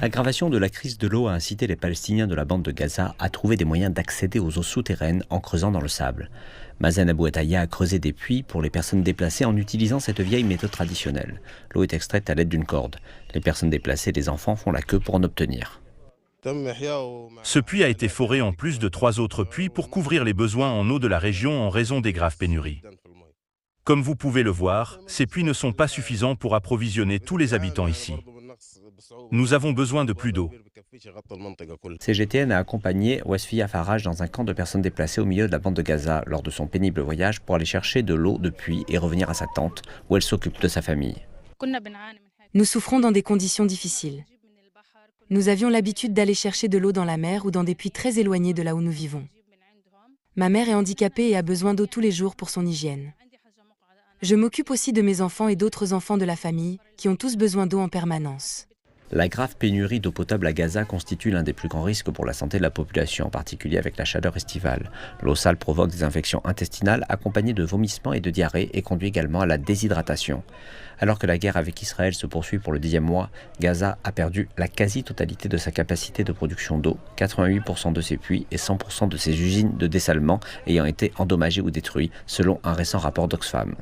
L'aggravation de la crise de l'eau a incité les Palestiniens de la bande de Gaza à trouver des moyens d'accéder aux eaux souterraines en creusant dans le sable. Mazen Abouataya a creusé des puits pour les personnes déplacées en utilisant cette vieille méthode traditionnelle. L'eau est extraite à l'aide d'une corde. Les personnes déplacées et les enfants font la queue pour en obtenir. Ce puits a été foré en plus de 3 autres puits pour couvrir les besoins en eau de la région en raison des graves pénuries. Comme vous pouvez le voir, ces puits ne sont pas suffisants pour approvisionner tous les habitants ici. Nous avons besoin de plus d'eau. CGTN a accompagné Wasfia Faraj dans un camp de personnes déplacées au milieu de la bande de Gaza lors de son pénible voyage pour aller chercher de l'eau de puits et revenir à sa tente où elle s'occupe de sa famille. Nous souffrons dans des conditions difficiles. Nous avions l'habitude d'aller chercher de l'eau dans la mer ou dans des puits très éloignés de là où nous vivons. Ma mère est handicapée et a besoin d'eau tous les jours pour son hygiène. Je m'occupe aussi de mes enfants et d'autres enfants de la famille qui ont tous besoin d'eau en permanence. La grave pénurie d'eau potable à Gaza constitue l'un des plus grands risques pour la santé de la population, en particulier avec la chaleur estivale. L'eau sale provoque des infections intestinales accompagnées de vomissements et de diarrhée et conduit également à la déshydratation. Alors que la guerre avec Israël se poursuit pour le 10e mois, Gaza a perdu la quasi-totalité de sa capacité de production d'eau, 88% de ses puits et 100% de ses usines de dessalement ayant été endommagées ou détruites, selon un récent rapport d'Oxfam.